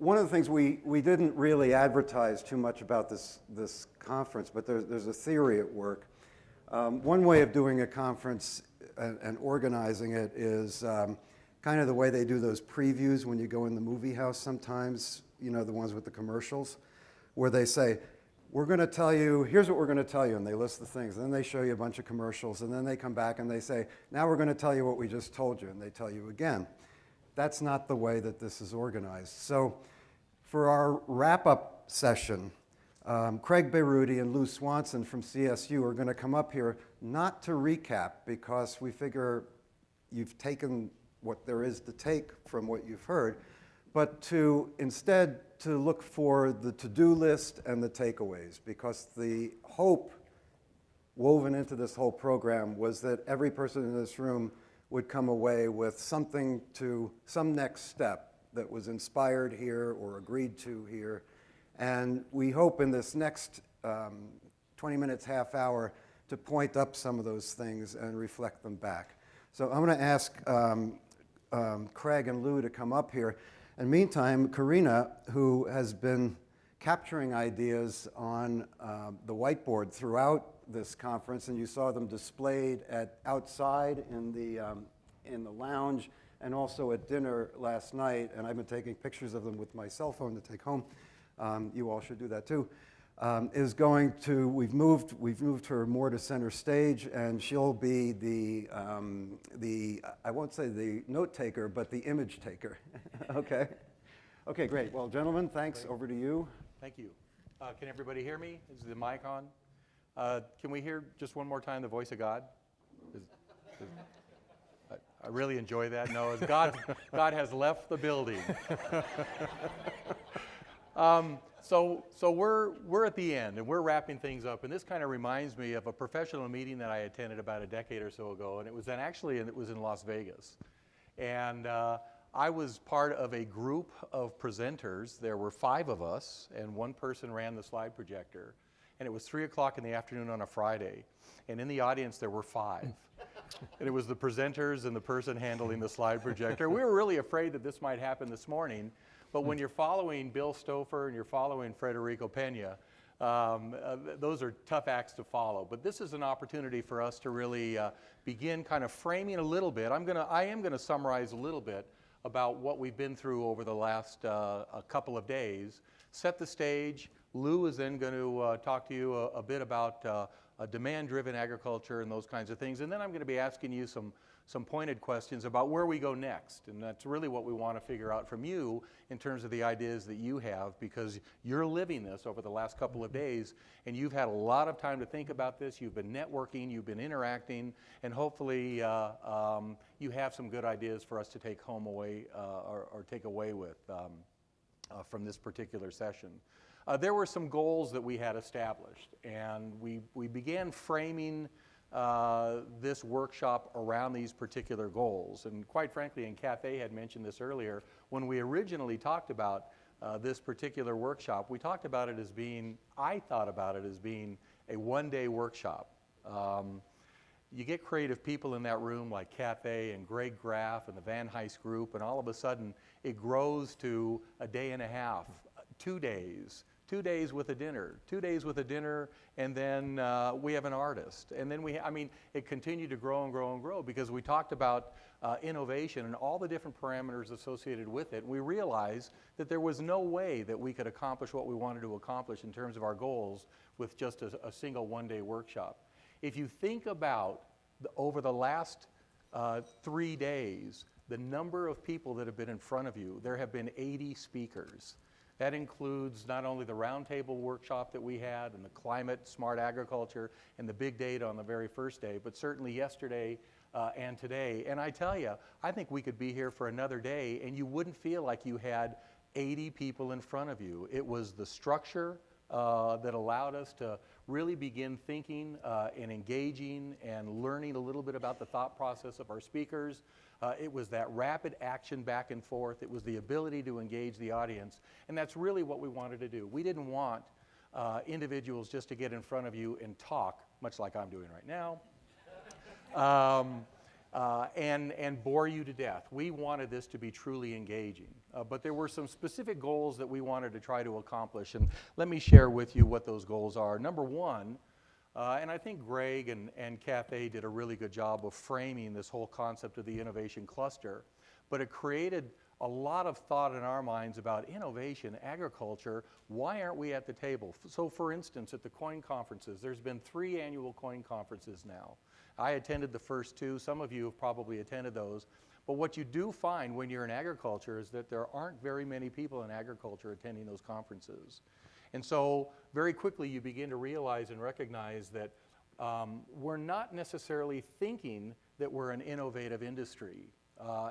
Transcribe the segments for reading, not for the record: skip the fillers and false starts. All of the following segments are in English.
one of the things we didn't really advertise too much about this conference, but there's a theory at work. One way of doing a conference and organizing it is kind of the way they do those previews when you go in the movie house sometimes, you know, the ones with the commercials, where they say, we're going to tell you, here's what we're going to tell you, and they list the things. And then they show you a bunch of commercials, and then they come back and they say, now we're going to tell you what we just told you, and they tell you again. That's not the way that this is organized. So for our wrap-up session, Craig Beyrouty and Lou Swanson from CSU are going to come up here, not to recap, because we figure you've taken what there is to take from what you've heard, but instead to look for the to-do list and the takeaways, because the hope woven into this whole program was that every person in this room would come away with some next step that was inspired here or agreed to here. And we hope in this next 20 minutes, half hour, to point up some of those things and reflect them back. So I'm going to ask Craig and Lou to come up here. And meantime, Karina, who has been capturing ideas on the whiteboard throughout this conference, and you saw them displayed outside in the lounge and also at dinner last night, and I've been taking pictures of them with my cell phone to take home. You all should do that too. We've moved her more to center stage, and she'll be I won't say the note taker, but the image taker. Okay? Okay, great. Well, gentlemen, thanks. Great. Over to you. Thank you. Can everybody hear me? Is the mic on? Can we hear just one more time the voice of God? I really enjoy that. No, God has left the building. So we're at the end, and we're wrapping things up, and this kind of reminds me of a professional meeting that I attended about a decade or so ago, and it was in Las Vegas. And I was part of a group of presenters. There were 5 of us, and one person ran the slide projector. And it was 3 o'clock in the afternoon on a Friday, and in the audience there were 5. And it was the presenters and the person handling the slide projector. We were really afraid that this might happen this morning, but when you're following Bill Stouffer and you're following Federico Pena, those are tough acts to follow. But this is an opportunity for us to really begin kind of framing a little bit. I am gonna summarize a little bit about what we've been through over the last a couple of days, set the stage. Lou is then going to talk to you a bit about demand-driven agriculture and those kinds of things. And then I'm going to be asking you some pointed questions about where we go next. And that's really what we want to figure out from you in terms of the ideas that you have, because you're living this over the last couple of days, and you've had a lot of time to think about this. You've been networking, you've been interacting, and hopefully you have some good ideas for us to take home away or take away with from this particular session. There were some goals that we had established, and we began framing this workshop around these particular goals. And quite frankly, and Cathay had mentioned this earlier, when we originally talked about this particular workshop, we talked about it as being, I thought about it as being a one-day workshop. You get creative people in that room like Cathay and Greg Graff and the Van Heist group, and all of a sudden it grows to a day and a half, 2 days. 2 days with a dinner, 2 days with a dinner, and then we have an artist. And then it continued to grow and grow and grow, because we talked about innovation and all the different parameters associated with it. We realized that there was no way that we could accomplish what we wanted to accomplish in terms of our goals with just a single one-day workshop. If you think about over the last 3 days, the number of people that have been in front of you, there have been 80 speakers. That includes not only the roundtable workshop that we had and the climate, smart agriculture, and the big data on the very first day, but certainly yesterday and today. And I tell you, I think we could be here for another day and you wouldn't feel like you had 80 people in front of you. It was the structure that allowed us to really begin thinking and engaging and learning a little bit about the thought process of our speakers. It was that rapid action back and forth. It was the ability to engage the audience. And that's really what we wanted to do. We didn't want individuals just to get in front of you and talk, much like I'm doing right now. and bore you to death. We wanted this to be truly engaging, but there were some specific goals that we wanted to try to accomplish, and let me share with you what those goals are. Number one, and I think Greg and Cathay did a really good job of framing this whole concept of the innovation cluster, but it created a lot of thought in our minds about innovation, agriculture. Why aren't we at the table? So for instance, at the coin conferences, there's been 3 annual coin conferences now. I attended the first 2. Some of you have probably attended those. But what you do find when you're in agriculture is that there aren't very many people in agriculture attending those conferences. And so very quickly you begin to realize and recognize that we're not necessarily thinking that we're an innovative industry.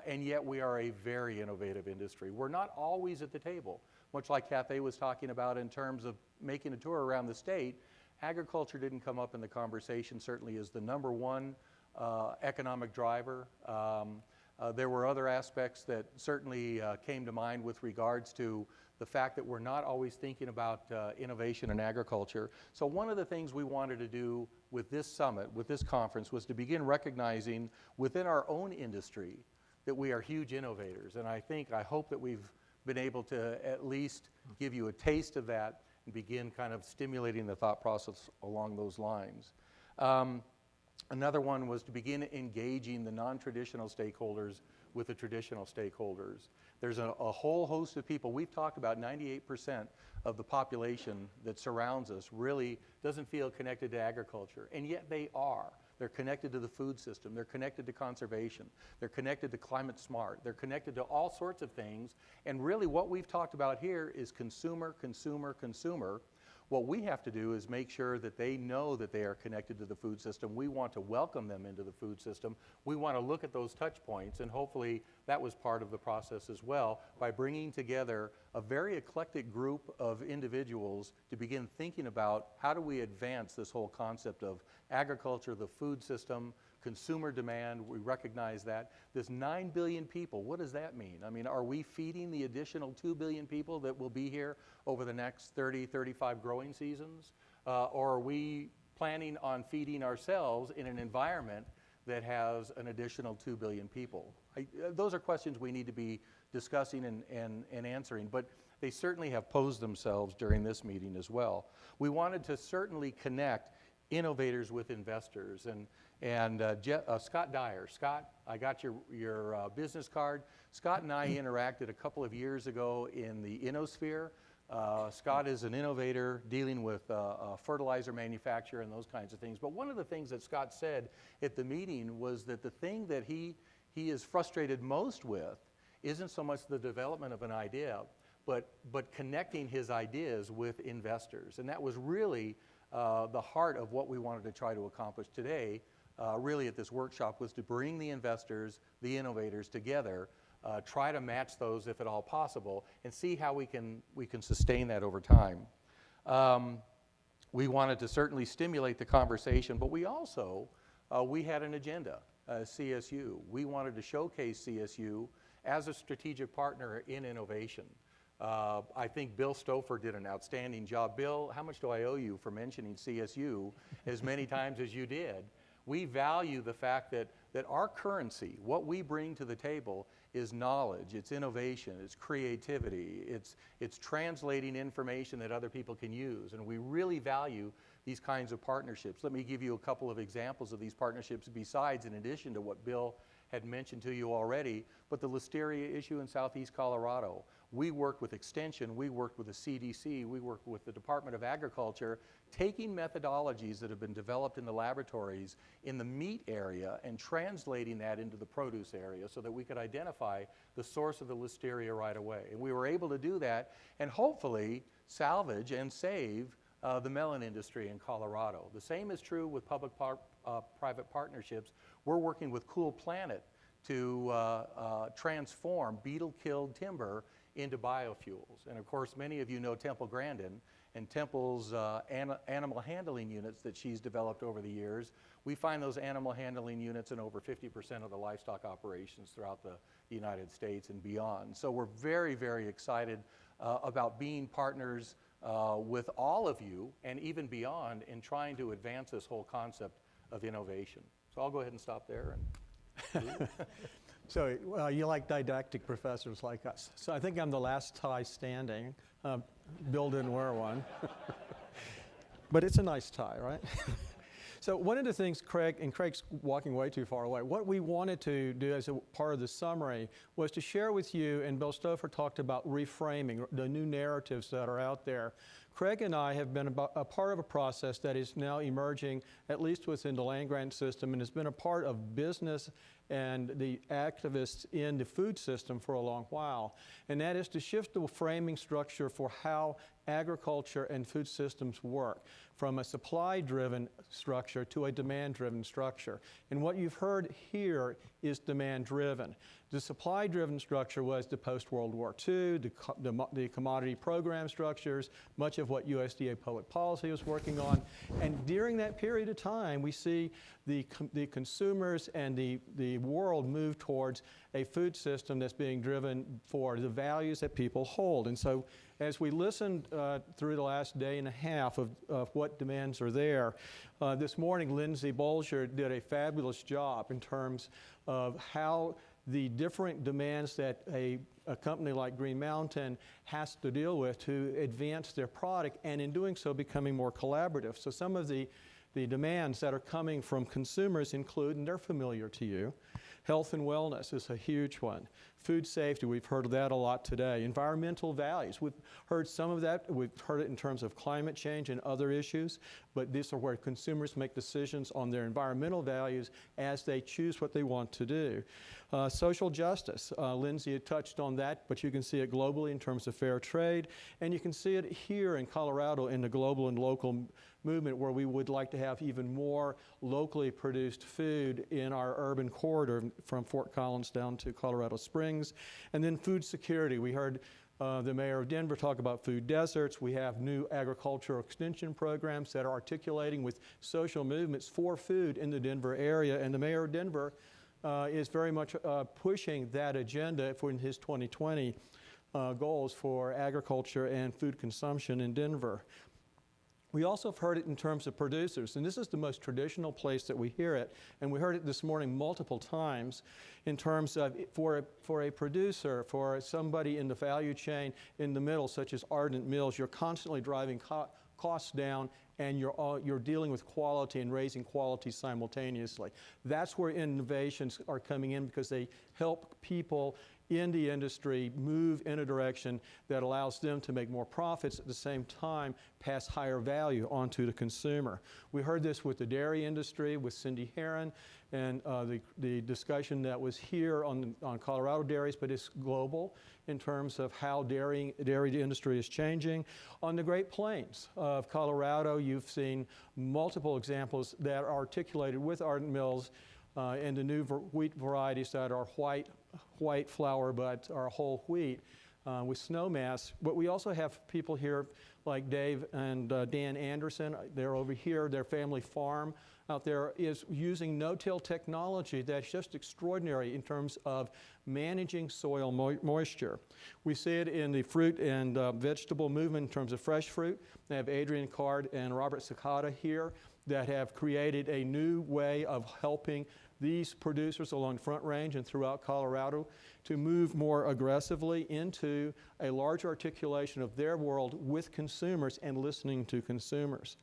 And yet we are a very innovative industry. We're not always at the table. Much like Cathay was talking about in terms of making a tour around the state, agriculture didn't come up in the conversation, certainly as the number one economic driver. There were other aspects that certainly came to mind with regards to the fact that we're not always thinking about innovation in agriculture. So one of the things we wanted to do with this summit, with this conference, was to begin recognizing within our own industry that we are huge innovators. And I hope that we've been able to at least give you a taste of that and begin kind of stimulating the thought process along those lines. Another one was to begin engaging the non-traditional stakeholders with the traditional stakeholders. There's a whole host of people. We've talked about 98% of the population that surrounds us really doesn't feel connected to agriculture, and yet they are. They're connected to the food system. They're connected to conservation. They're connected to climate smart. They're connected to all sorts of things. And really what we've talked about here is consumer, consumer, consumer. What we have to do is make sure that they know that they are connected to the food system. We want to welcome them into the food system. We want to look at those touch points, and hopefully that was part of the process as well, by bringing together a very eclectic group of individuals to begin thinking about how do we advance this whole concept of agriculture, the food system, consumer demand. We recognize that. This 9 billion people, what does that mean? I mean, are we feeding the additional 2 billion people that will be here over the next 30, 35 growing seasons? Or are we planning on feeding ourselves in an environment that has an additional 2 billion people? Those are questions we need to be discussing and answering, but they certainly have posed themselves during this meeting as well. We wanted to certainly connect innovators with investors, and Scott Dyer. Scott, I got your business card. Scott and I interacted a couple of years ago in the Innosphere. Scott is an innovator dealing with fertilizer manufacture and those kinds of things. But one of the things that Scott said at the meeting was that the thing that he is frustrated most with isn't so much the development of an idea, but connecting his ideas with investors. And that was really the heart of what we wanted to try to accomplish today, really at this workshop, was to bring the investors, the innovators together, try to match those if at all possible, and see how we can sustain that over time. We wanted to certainly stimulate the conversation, but we also, we had an agenda, CSU. We wanted to showcase CSU as a strategic partner in innovation. I think Bill Stouffer did an outstanding job. Bill, how much do I owe you for mentioning CSU as many times as you did? We value the fact that our currency, what we bring to the table, is knowledge, it's innovation, it's creativity, it's translating information that other people can use, and we really value these kinds of partnerships. Let me give you a couple of examples of these partnerships besides, in addition to what Bill had mentioned to you already, but the listeria issue in Southeast Colorado. We worked with Extension, we worked with the CDC, we worked with the Department of Agriculture, taking methodologies that have been developed in the laboratories in the meat area and translating that into the produce area so that we could identify the source of the listeria right away. And we were able to do that and hopefully salvage and save the melon industry in Colorado. The same is true with public-private partnerships. We're working with Cool Planet to transform beetle-killed timber into biofuels. And of course, many of you know Temple Grandin and Temple's animal handling units that she's developed over the years. We find those animal handling units in over 50% of the livestock operations throughout the United States and beyond. So we're very, very excited about being partners with all of you and even beyond in trying to advance this whole concept of innovation. So I'll go ahead and stop there. And So you like didactic professors like us. So I think I'm the last tie standing. Bill didn't wear one. But it's a nice tie, right? So one of the things, Craig's walking way too far away, what we wanted to do as a part of the summary was to share with you, and Bill Stouffer talked about reframing, the new narratives that are out there. Craig and I have been a part of a process that is now emerging, at least within the land-grant system, and has been a part of business and the activists in the food system for a long while. And that is to shift the framing structure for how agriculture and food systems work, from a supply-driven structure to a demand-driven structure. And what you've heard here is demand-driven. The supply-driven structure was the post-World War II, the commodity program structures, much of what USDA public policy was working on. And during that period of time, we see the consumers and the world move towards a food system that's being driven for the values that people hold. And so as we listened through the last day and a half of what demands are there, this morning Lindsay Bolger did a fabulous job in terms of how the different demands that a company like Green Mountain has to deal with to advance their product, and in doing so becoming more collaborative. So some of the demands that are coming from consumers include, and they're familiar to you, health and wellness is a huge one. Food safety, we've heard of that a lot today. Environmental values, we've heard some of that. We've heard it in terms of climate change and other issues, but these are where consumers make decisions on their environmental values as they choose what they want to do. Social justice, Lindsay had touched on that, but you can see it globally in terms of fair trade, and you can see it here in Colorado in the global and local movement, where we would like to have even more locally produced food in our urban corridor from Fort Collins down to Colorado Springs. And then food security. We heard the mayor of Denver talk about food deserts. We have new agricultural extension programs that are articulating with social movements for food in the Denver area. And the mayor of Denver is very much pushing that agenda for his 2020 goals for agriculture and food consumption in Denver. We also have heard it in terms of producers, and this is the most traditional place that we hear it, and we heard it this morning multiple times in terms of for a producer, for somebody in the value chain in the middle, such as Ardent Mills, you're constantly driving costs down, and you're dealing with quality and raising quality simultaneously. That's where innovations are coming in, because they help people in the industry move in a direction that allows them to make more profits, at the same time pass higher value onto the consumer. We heard this with the dairy industry, with Cindy Herron, and the discussion that was here on Colorado dairies, but it's global in terms of how dairy industry is changing. On the Great Plains of Colorado, you've seen multiple examples that are articulated with Ardent Mills and the new wheat varieties that are white flour but are whole wheat with snow mass. But we also have people here like Dave and Dan Anderson. They're over here. Their family farm out there is using no-till technology that's just extraordinary in terms of managing soil moisture. We see it in the fruit and vegetable movement in terms of fresh fruit. They have Adrian Card and Robert Sakata here that have created a new way of helping these producers along the Front Range and throughout Colorado to move more aggressively into a larger articulation of their world with consumers and listening to consumers.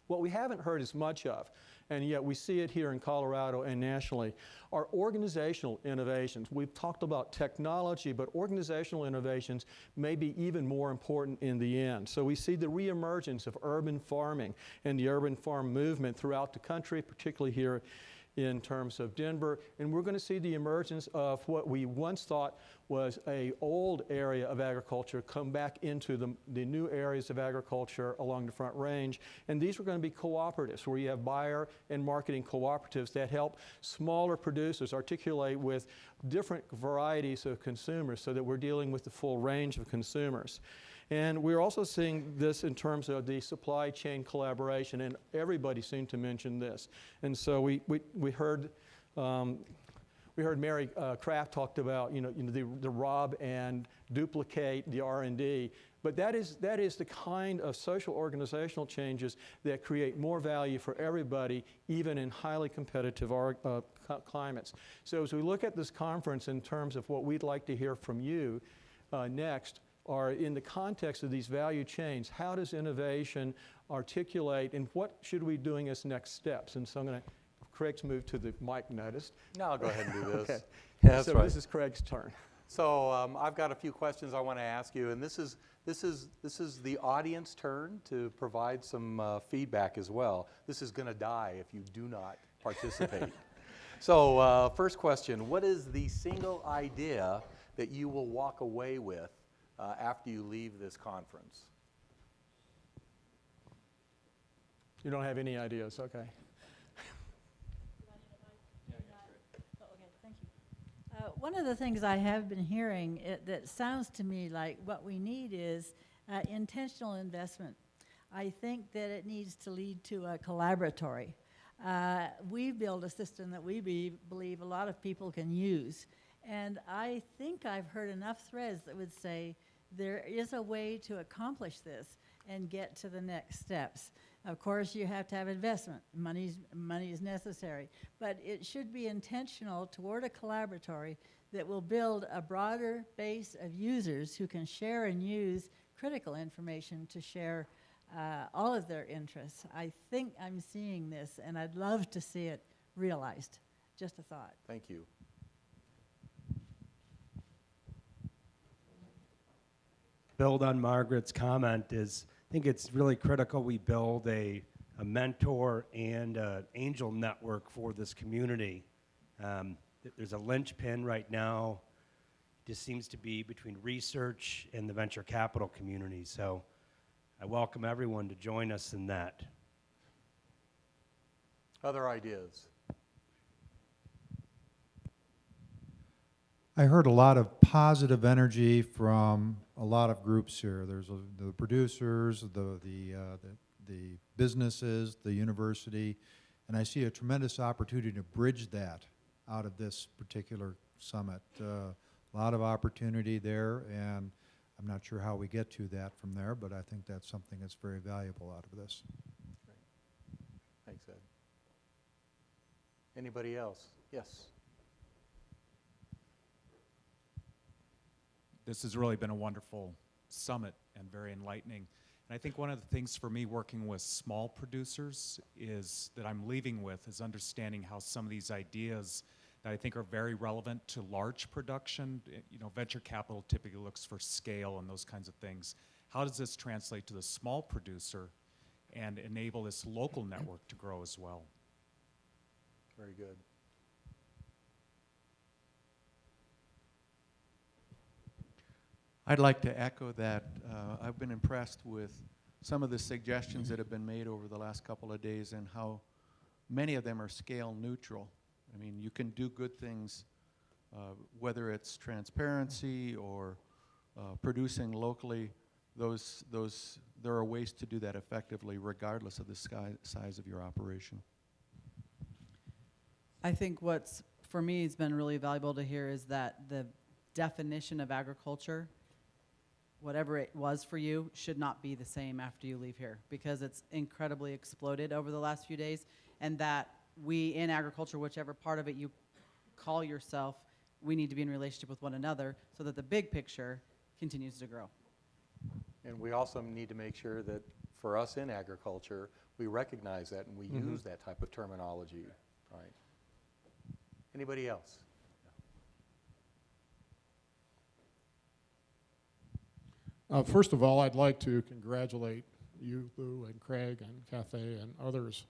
What we haven't heard as much of, and yet we see it here in Colorado and nationally, are organizational innovations. We've talked about technology, but organizational innovations may be even more important in the end. So we see the reemergence of urban farming and the urban farm movement throughout the country, particularly here in terms of Denver, and we're going to see the emergence of what we once thought was an old area of agriculture come back into the new areas of agriculture along the Front Range, and these are going to be cooperatives where you have buyer and marketing cooperatives that help smaller producers articulate with different varieties of consumers so that we're dealing with the full range of consumers. And we're also seeing this in terms of the supply chain collaboration, and everybody seemed to mention this. And so we heard Mary Kraft talked about the rob and duplicate the R&D, but that is the kind of social organizational changes that create more value for everybody, even in highly competitive climates. So as we look at this conference in terms of what we'd like to hear from you next, are in the context of these value chains, how does innovation articulate and what should we be doing as next steps? And so I'm going to, Craig's moved to the mic, noticed. No, I'll go ahead and do this. Okay. Yeah, that's so right. this is Craig's turn. So I've got a few questions I want to ask you, and this is the audience turn to provide some feedback as well. This is going to die if you do not participate. So first question, what is the single idea that you will walk away with after you leave this conference? You don't have any ideas, okay. One of the things I have been hearing that sounds to me like what we need is intentional investment. I think that it needs to lead to a collaboratory. We build a system that we believe a lot of people can use. And I think I've heard enough threads that would say there is a way to accomplish this and get to the next steps. Of course, you have to have investment. Money is necessary. But it should be intentional toward a collaboratory that will build a broader base of users who can share and use critical information to share all of their interests. I think I'm seeing this, and I'd love to see it realized. Just a thought. Thank you. Build on Margaret's comment is, I think it's really critical we build a mentor and an angel network for this community. There's a linchpin right now, just seems to be between research and the venture capital community. So I welcome everyone to join us in that. Other ideas? I heard a lot of positive energy from a lot of groups here. There's the producers, the businesses, the university, and I see a tremendous opportunity to bridge that out of this particular summit. A lot of opportunity there, and I'm not sure how we get to that from there, but I think that's something that's very valuable out of this. Great. Thanks, Ed. Anybody else? Yes. This has really been a wonderful summit and very enlightening. And I think one of the things for me working with small producers is that I'm leaving with is understanding how some of these ideas that I think are very relevant to large production, you know, venture capital typically looks for scale and those kinds of things. How does this translate to the small producer and enable this local network to grow as well? Very good. I'd like to echo that. I've been impressed with some of the suggestions that have been made over the last couple of days and how many of them are scale neutral. I mean, you can do good things, whether it's transparency or producing locally. There are ways to do that effectively regardless of the size of your operation. I think what's, for me, has been really valuable to hear is that the definition of agriculture, whatever it was for you, should not be the same after you leave here, because it's incredibly exploded over the last few days, and that we in agriculture, whichever part of it you call yourself, we need to be in relationship with one another so that the big picture continues to grow. And we also need to make sure that for us in agriculture, we recognize that and we use that type of terminology, right? Anybody else? First of all, I'd like to congratulate you, Lou, and Craig, and Cathay, and others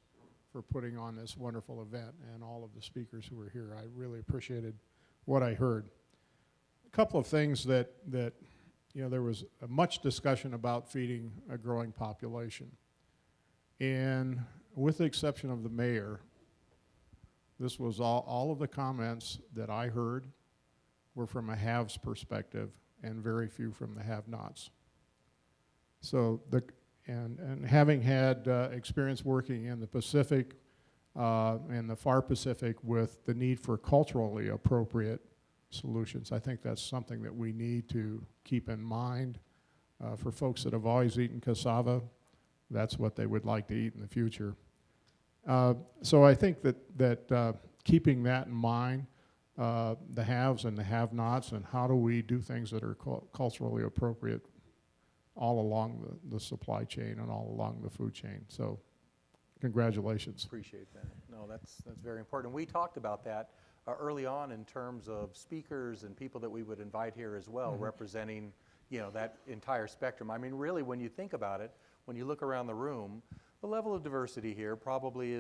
for putting on this wonderful event, and all of the speakers who were here. I really appreciated what I heard. A couple of things that you know, there was much discussion about feeding a growing population. And with the exception of the mayor, this was all of the comments that I heard were from a haves perspective and very few from the have-nots. So and having had experience working in the Pacific and the far Pacific with the need for culturally appropriate solutions, I think that's something that we need to keep in mind. For folks that have always eaten cassava, that's what they would like to eat in the future. So I think that keeping that in mind, the haves and the have-nots, and how do we do things that are culturally appropriate all along the supply chain and all along the food chain. So congratulations. Appreciate that. No, that's very important. We talked about that early on in terms of speakers and people that we would invite here as well, representing, you know, that entire spectrum. I mean, really, when you think about it, when you look around the room, the level of diversity here probably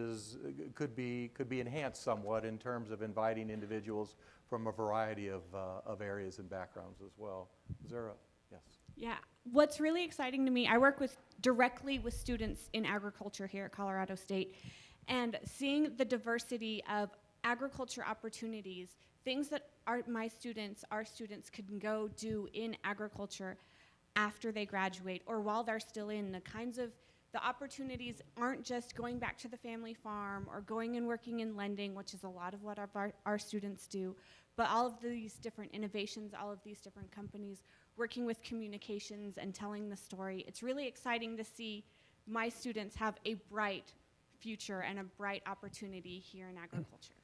could be enhanced somewhat in terms of inviting individuals from a variety of areas and backgrounds as well. Zara, yes. Yeah, what's really exciting to me, I work directly with students in agriculture here at Colorado State, and seeing the diversity of agriculture opportunities, things that our students can go do in agriculture after they graduate or while they're still in, the opportunities aren't just going back to the family farm or going and working in lending, which is a lot of what our students do, but all of these different innovations, all of these different companies working with communications and telling the story. It's really exciting to see my students have a bright future and a bright opportunity here in agriculture.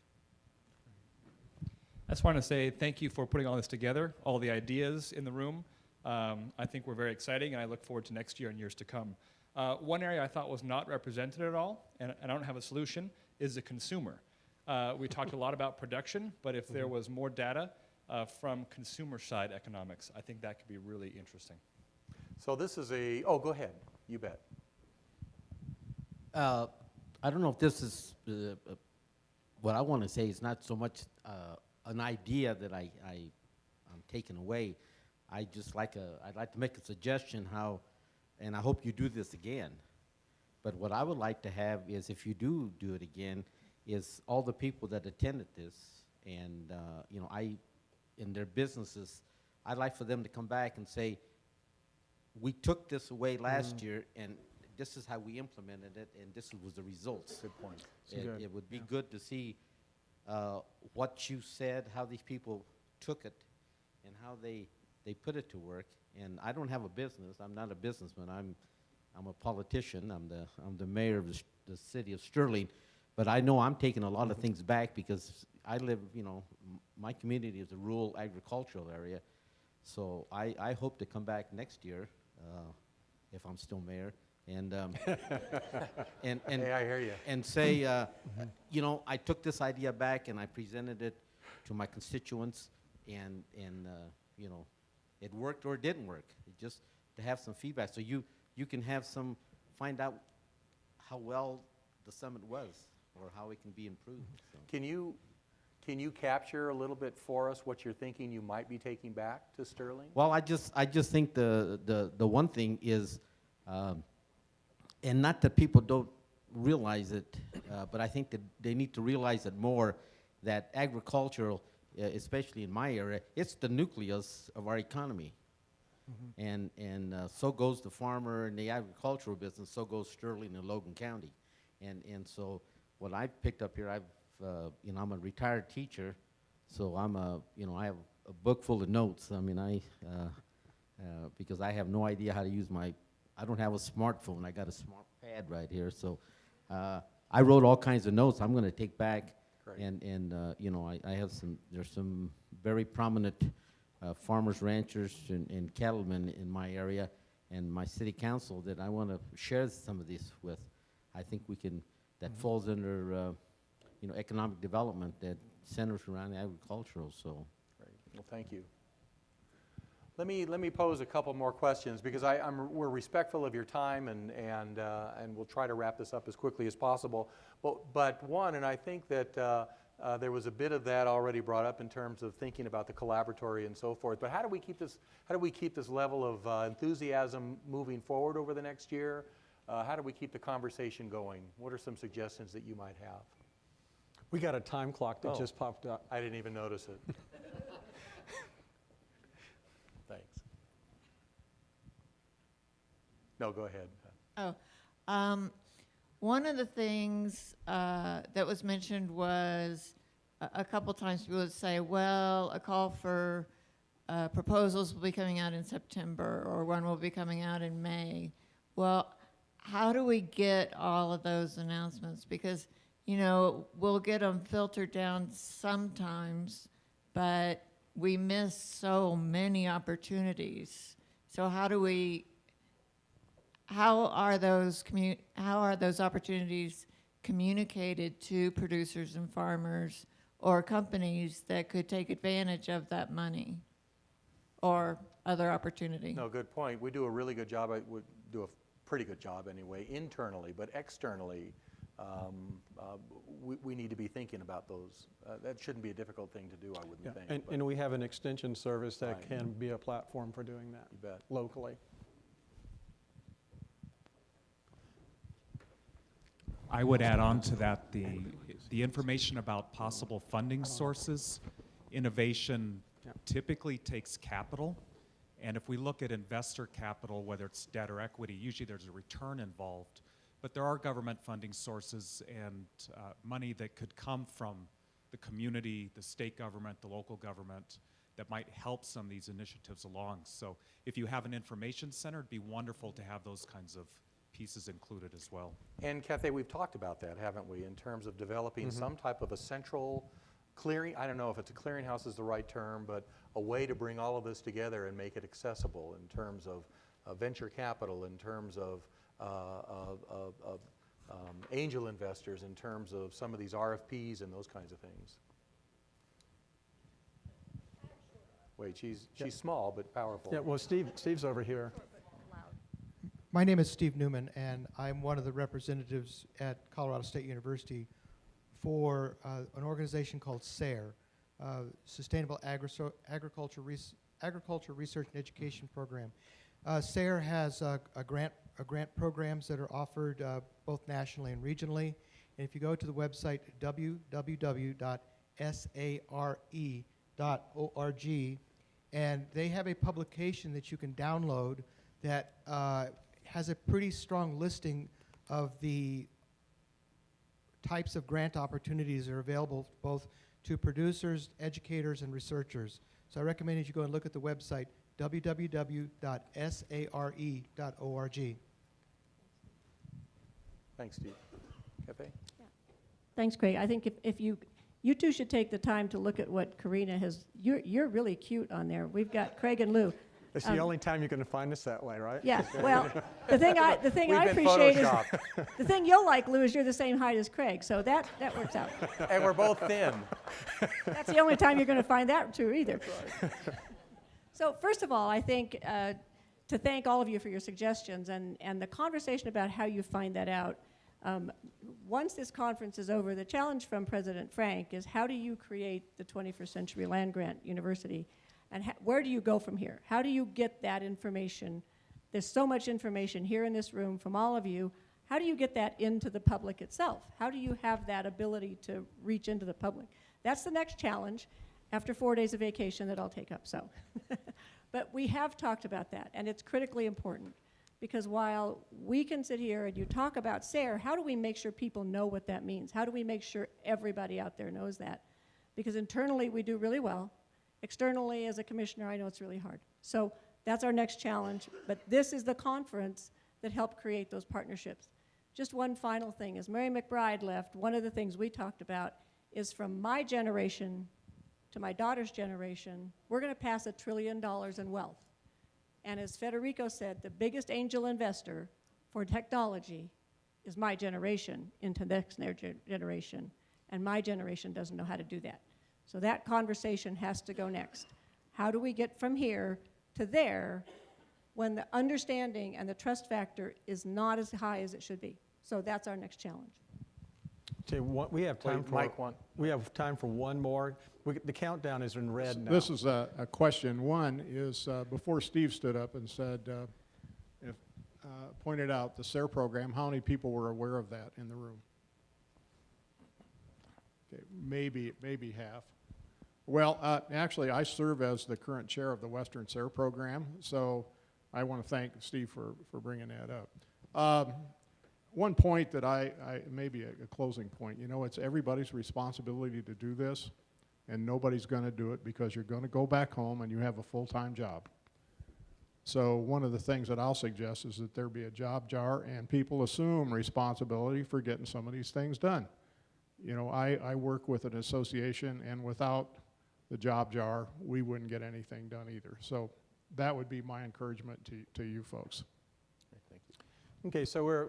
I just want to say thank you for putting all this together, all the ideas in the room. I think we're very exciting, and I look forward to next year and years to come. One area I thought was not represented at all, and I don't have a solution, is the consumer. We talked a lot about production, but if there was more data from consumer side economics, I think that could be really interesting. So this is go ahead, you bet. I don't know if this is what I want to say is not so much an idea that I'm taking away. I'd like to make a suggestion how, and I hope you do this again, but what I would like to have is, if you do it again, is all the people that attended this and you know, in their businesses, I'd like for them to come back and say, we took this away last year and this is how we implemented it and this was the results. Good point. It would be good to see what you said, how these people took it, and how they put it to work. And I don't have a business. I'm not a businessman. I'm a politician. I'm the mayor of the city of Sterling. But I know I'm taking a lot of things back because I live, you know, my community is a rural agricultural area. So I hope to come back next year, if I'm still mayor, and Hey, I hear you. and say, you know, I took this idea back and I presented it to my constituents, and you know, it worked or it didn't work. Just to have some feedback, so you can find out how well the summit was or how it can be improved. So. Can you capture a little bit for us what you're thinking you might be taking back to Sterling? Well, I just think the one thing is, and not that people don't realize it, but I think that they need to realize it more, that agricultural, especially in my area, it's the nucleus of our economy. And so goes the farmer and the agricultural business, so goes Sterling and Logan County. And so what I've picked up here, you know, I'm a retired teacher, so I have a book full of notes. I mean, because I have no idea how to use I don't have a smartphone. I got a smart pad right here, so I wrote all kinds of notes I'm going to take back. Great. And you know, there's some very prominent farmers, ranchers, and cattlemen in my area and my city council that I want to share some of this with. I think that falls under you know, economic development that centers around agricultural. So, great. Well, thank you. Let me pose a couple more questions, because we're respectful of your time, and we'll try to wrap this up as quickly as possible. But one, and I think that there was a bit of that already brought up in terms of thinking about the collaboratory and so forth. But how do we keep this level of enthusiasm moving forward over the next year? How do we keep the conversation going? What are some suggestions that you might have? We got a time clock that just popped up. I didn't even notice it. Thanks. No, go ahead. One of the things that was mentioned was a couple times people would say, well, a call for proposals will be coming out in September, or one will be coming out in May. Well, how do we get all of those announcements? Because you know, we'll get them filtered down sometimes, but we miss so many opportunities. So how are those opportunities communicated to producers and farmers or companies that could take advantage of that money or other opportunity? No, good point. We do a really good job. We do a pretty good job anyway, internally, but externally, we need to be thinking about those. That shouldn't be a difficult thing to do, I wouldn't think. And we have an extension service that Right. can be a platform for doing that You bet. locally. I would add on to that the information about possible funding sources. Innovation typically takes capital, and if we look at investor capital, whether it's debt or equity, usually there's a return involved. But there are government funding sources and money that could come from the community, the state government, the local government, that might help some of these initiatives along. So if you have an information center, it'd be wonderful to have those kinds of pieces included as well. And Cathay, we've talked about that, haven't we, in terms of developing some type of a central clearing, I don't know if it's a clearinghouse is the right term, but a way to bring all of this together and make it accessible in terms of venture capital, in terms of angel investors, in terms of some of these RFPs and those kinds of things. Wait, she's small but powerful. Yeah, well, Steve's over here. My name is Steve Newman, and I'm one of the representatives at Colorado State University for an organization called SARE, Sustainable Agriculture Research and Education Program. SARE has grant programs that are offered both nationally and regionally. And if you go to the website www.sare.org, and they have a publication that you can download that has a pretty strong listing of the types of grant opportunities that are available both to producers, educators, and researchers. So I recommend that you go and look at the website www.sare.org. Thanks, Steve. Cathay? Thanks, Craig. I think if you two should take the time to look at what Karina has, you're really cute on there. We've got Craig and Lou. It's the only time you're going to find us that way, right? Yeah, well, the thing I appreciate is, the thing you'll like, Lou, is you're the same height as Craig, so that works out. And we're both thin. That's the only time you're going to find that true either. So first of all, I think to thank all of you for your suggestions and the conversation about how you find that out. Once this conference is over, the challenge from President Frank is how do you create the 21st Century Land Grant University? And where do you go from here? How do you get that information? There's so much information here in this room from all of you. How do you get that into the public itself? How do you have that ability to reach into the public? That's the next challenge after 4 days of vacation that I'll take up. So, but we have talked about that, and it's critically important because while we can sit here and you talk about SARE, how do we make sure people know what that means? How do we make sure everybody out there knows that? Because internally we do really well. Externally, as a commissioner, I know it's really hard. So that's our next challenge, but this is the conference that helped create those partnerships. Just one final thing, as Mary McBride left, one of the things we talked about is from my generation to my daughter's generation, we're gonna pass $1 trillion in wealth. And as Federico said, the biggest angel investor for technology is my generation into the next generation, and my generation doesn't know how to do that. So that conversation has to go next. How do we get from here to there when the understanding and the trust factor is not as high as it should be? So that's our next challenge. Okay, we have time for Mike, one. We have time for one more. The countdown is in red now. This is a question. One is before Steve stood up and said, pointed out the SARE program, how many people were aware of that in the room? Okay, maybe half. Well, actually, I serve as the current chair of the Western SARE program, so I want to thank Steve for bringing that up. One point that maybe a closing point, you know, it's everybody's responsibility to do this, and nobody's going to do it because you're going to go back home and you have a full-time job. So one of the things that I'll suggest is that there be a job jar and people assume responsibility for getting some of these things done. You know, I work with an association, and without the job jar, we wouldn't get anything done either. So that would be my encouragement to you folks. Okay, so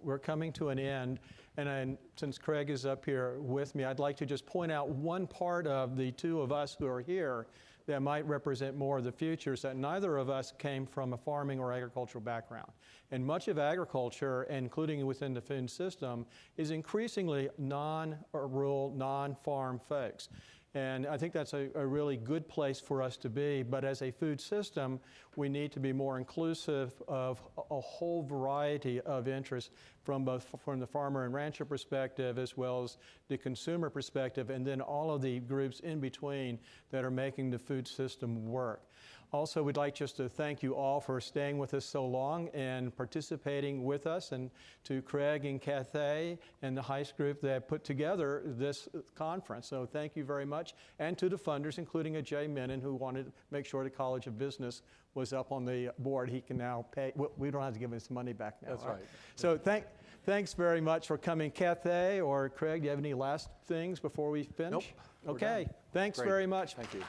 we're coming to an end, and since Craig is up here with me, I'd like to just point out one part of the two of us who are here that might represent more of the future, is that neither of us came from a farming or agricultural background. And much of agriculture, including within the food system, is increasingly non-rural, non-farm folks. And I think that's a really good place for us to be. But as a food system, we need to be more inclusive of a whole variety of interests from the farmer and rancher perspective, as well as the consumer perspective, and then all of the groups in between that are making the food system work. Also, we'd like just to thank you all for staying with us so long and participating with us, and to Craig and Cathay and the Heist group that put together this conference. So thank you very much. And to the funders, including a Jay Menon, who wanted to make sure the College of Business was up on the board. He can now pay. We don't have to give his money back now. That's right. So thanks very much for coming. Cathay or Craig, do you have any last things before we finish? Nope. Okay. Thanks Great. very much. Thank you.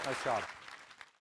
Nice job.